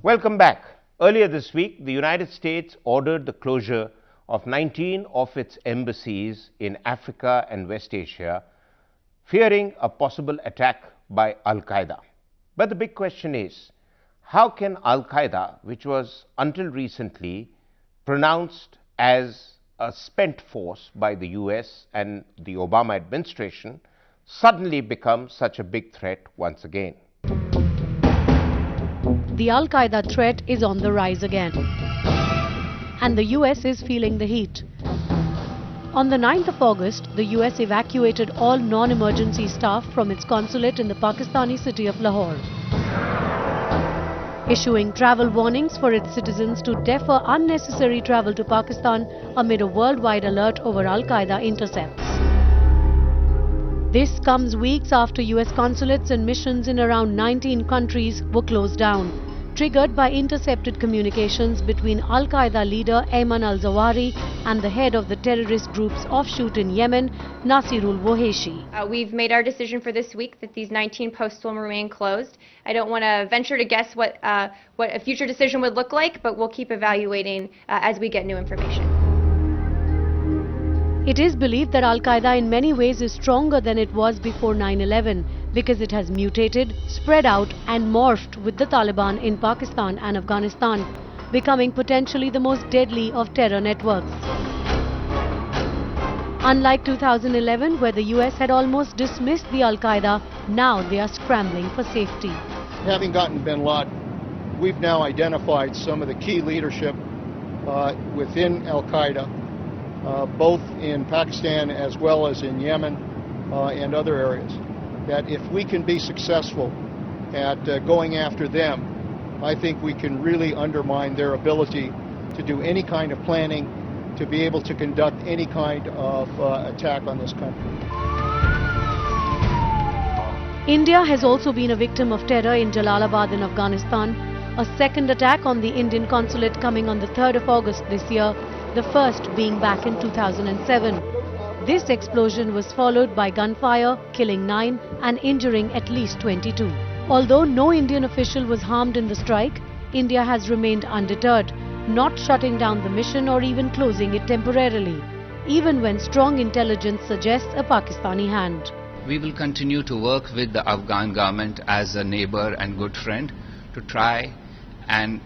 Welcome back. Earlier this week, the United States ordered the closure of 19 of its embassies in Africa and West Asia, fearing a possible attack by Al-Qaida. But the big question is, how can Al-Qaida, which was until recently pronounced as a spent force by the US and the Obama administration, suddenly become such a big threat once again? The Al-Qaida threat is on the rise again, and the US is feeling the heat. On the 9th of August, the US evacuated all non-emergency staff from its consulate in the Pakistani city of Lahore, issuing travel warnings for its citizens to defer unnecessary travel to Pakistan amid a worldwide alert over Al-Qaida intercepts. This comes weeks after US consulates and missions in around 19 countries were closed down, triggered by intercepted communications between Al-Qaida leader Ayman al-Zawahiri and the head of the terrorist group's offshoot in Yemen, Nasirul Waheshi. We've made our decision for this week that these 19 posts will remain closed. I don't want to venture to guess what a future decision would look like, but we'll keep evaluating as we get new information. It is believed that Al-Qaida in many ways is stronger than it was before 9/11 because it has mutated, spread out and morphed with the Taliban in Pakistan and Afghanistan, becoming potentially the most deadly of terror networks. Unlike 2011, where the US had almost dismissed the Al-Qaida, now they are scrambling for safety. Having gotten bin Laden, we've now identified some of the key leadership within Al-Qaida, both in Pakistan as well as in Yemen and other areas, that if we can be successful at going after them, I think we can really undermine their ability to do any kind of planning, to be able to conduct any kind of attack on this country. India has also been a victim of terror in Jalalabad in Afghanistan, a second attack on the Indian consulate coming on the 3rd of August this year, the first being back in 2007. This explosion was followed by gunfire, killing 9 and injuring at least 22. Although no Indian official was harmed in the strike, India has remained undeterred, not shutting down the mission or even closing it temporarily, even when strong intelligence suggests a Pakistani hand. We will continue to work with the Afghan government as a neighbor and good friend to try and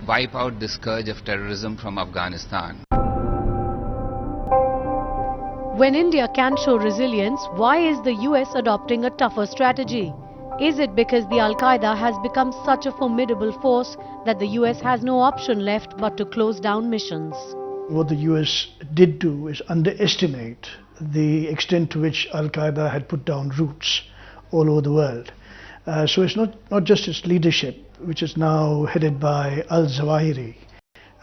wipe out the scourge of terrorism from Afghanistan. When India can show resilience, why is the US adopting a tougher strategy? Is it because the Al-Qaida has become such a formidable force that the US has no option left but to close down missions? What the US did do is underestimate the extent to which Al-Qaida had put down roots all over the world. So it's not just its leadership, which is now headed by al-Zawahiri,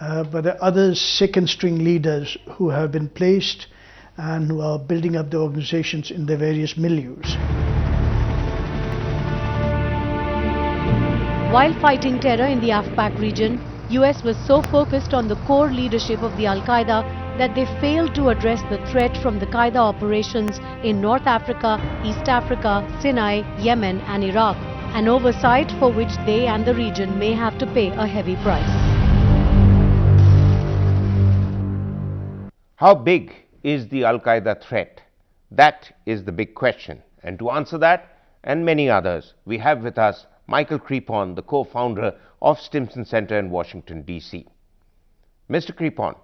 but there are other second-string leaders who have been placed and who are building up the organizations in their various milieus. While fighting terror in the AfPak region, US was so focused on the core leadership of the Al-Qaida that they failed to address the threat from the Qaeda operations in North Africa, East Africa, Sinai, Yemen and Iraq, an oversight for which they and the region may have to pay a heavy price. How big is the Al-Qaida threat? That is the big question. And to answer that and many others, we have with us Michael Crepon, the co-founder of Stimson Center in Washington, D.C. Mr. Crepon,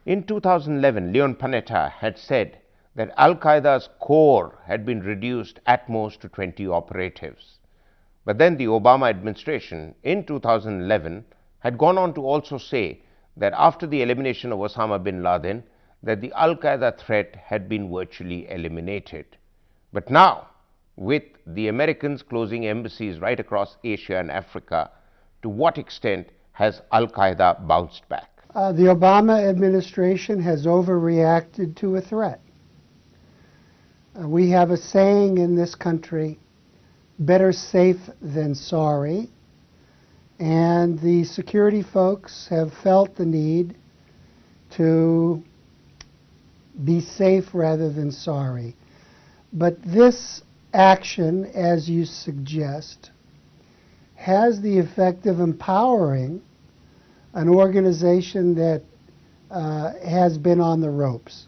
in 2011, Leon Panetta had said that Al-Qaeda's core had been reduced at most to 20 operatives. But then the Obama administration in 2011 had gone on to also say that after the elimination of Osama bin Laden, that the Al-Qaeda threat had been virtually eliminated. But now, with the Americans closing embassies right across Asia and Africa, to what extent has Al-Qaeda bounced back? The Obama administration has overreacted to a threat. We have a saying in this country, better safe than sorry, and the security folks have felt the need to be safe rather than sorry. But this action, as you suggest, has the effect of empowering an organization that has been on the ropes.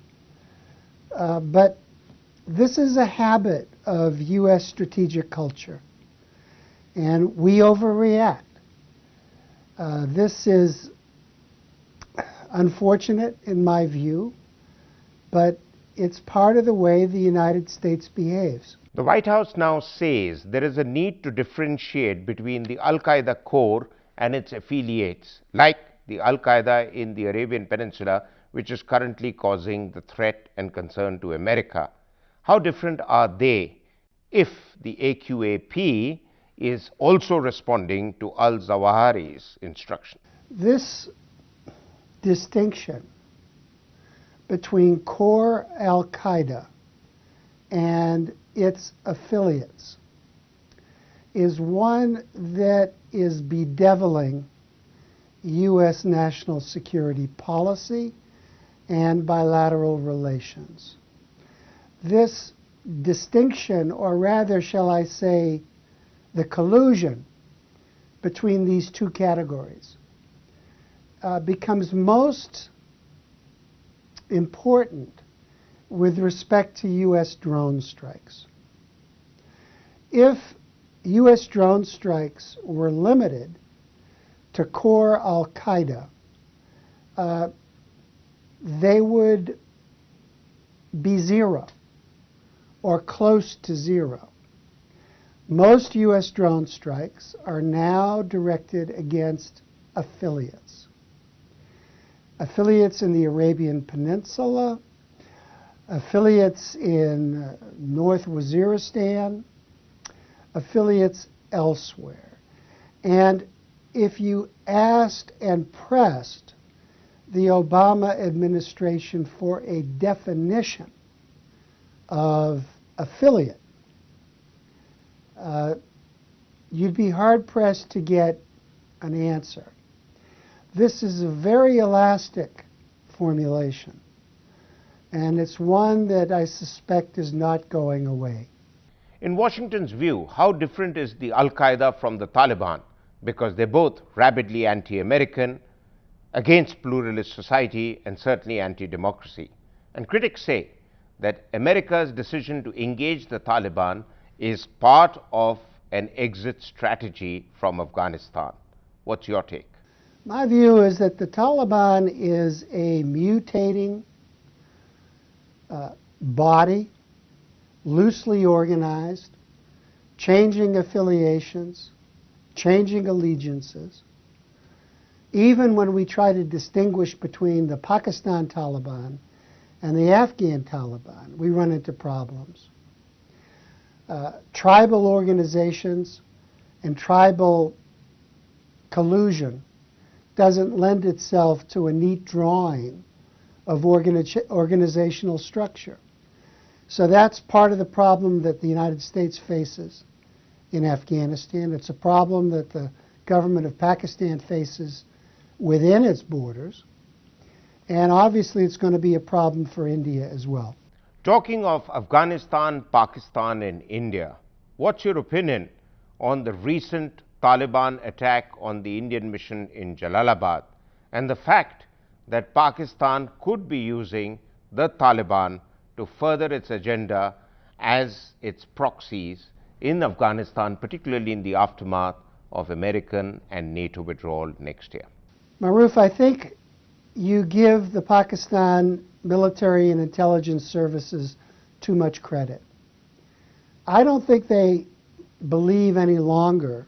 But this is a habit of U.S. strategic culture, and we overreact. This is unfortunate in my view, but it's part of the way the United States behaves. The White House now says there is a need to differentiate between the Al-Qaida core and its affiliates, like the Al-Qaida in the Arabian Peninsula, which is currently causing the threat and concern to America. How different are they if the AQAP is also responding to al-Zawahiri's instruction? This distinction between core Al-Qaida and its affiliates is one that is bedeviling U.S. national security policy and bilateral relations. This distinction, or rather, shall I say, the collusion between these two categories becomes most important with respect to U.S. drone strikes. If U.S. drone strikes were limited to core Al-Qaida, they would be zero or close to zero. Most U.S. drone strikes are now directed against affiliates. Affiliates in the Arabian Peninsula, affiliates in North Waziristan, affiliates elsewhere. And if you asked and pressed the Obama administration for a definition of affiliate, you'd be hard-pressed to get an answer. This is a very elastic formulation, and it's one that I suspect is not going away. In Washington's view, how different is the Al-Qaida from the Taliban? Because they're both rabidly anti-American, against pluralist society, and certainly anti-democracy. And critics say that America's decision to engage the Taliban is part of an exit strategy from Afghanistan. What's your take? My view is that the Taliban is a mutating body, loosely organized, changing affiliations, changing allegiances. Even when we try to distinguish between the Pakistan Taliban and the Afghan Taliban, we run into problems. Tribal organizations and tribal collusion doesn't lend itself to a neat drawing of organizational structure. So that's part of the problem that the United States faces in Afghanistan. It's a problem that the government of Pakistan faces within its borders. And obviously it's going to be a problem for India as well. Talking of Afghanistan, Pakistan, and India, what's your opinion on the recent Taliban attack on the Indian mission in Jalalabad and the fact that Pakistan could be using the Taliban to further its agenda as its proxies in Afghanistan, particularly in the aftermath of American and NATO withdrawal next year? Maruf, I think you give the Pakistan military and intelligence services too much credit. I don't think they believe any longer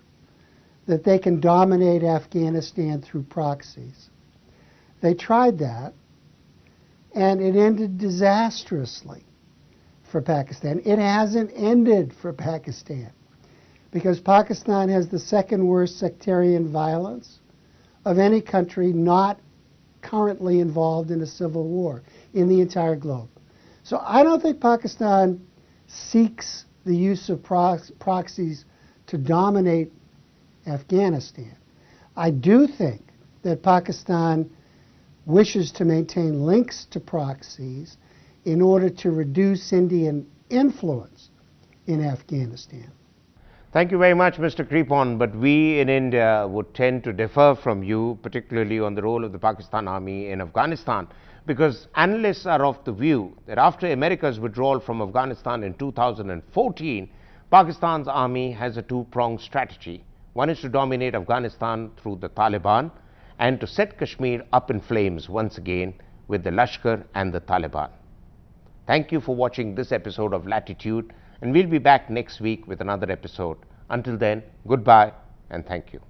that they can dominate Afghanistan through proxies. They tried that, and it ended disastrously for Pakistan. It hasn't ended for Pakistan because Pakistan has the second worst sectarian violence of any country not currently involved in a civil war in the entire globe. So I don't think Pakistan seeks the use of proxies to dominate Afghanistan. I do think that Pakistan wishes to maintain links to proxies in order to reduce Indian influence in Afghanistan. Thank you very much, Mr. Kripon, but we in India would tend to differ from you, particularly on the role of the Pakistan Army in Afghanistan, because analysts are of the view that after America's withdrawal from Afghanistan in 2014, Pakistan's army has a two-pronged strategy. One is to dominate Afghanistan through the Taliban and to set Kashmir up in flames once again with the Lashkar and the Taliban. Thank you for watching this episode of Latitude, and we'll be back next week with another episode. Until then, goodbye and thank you.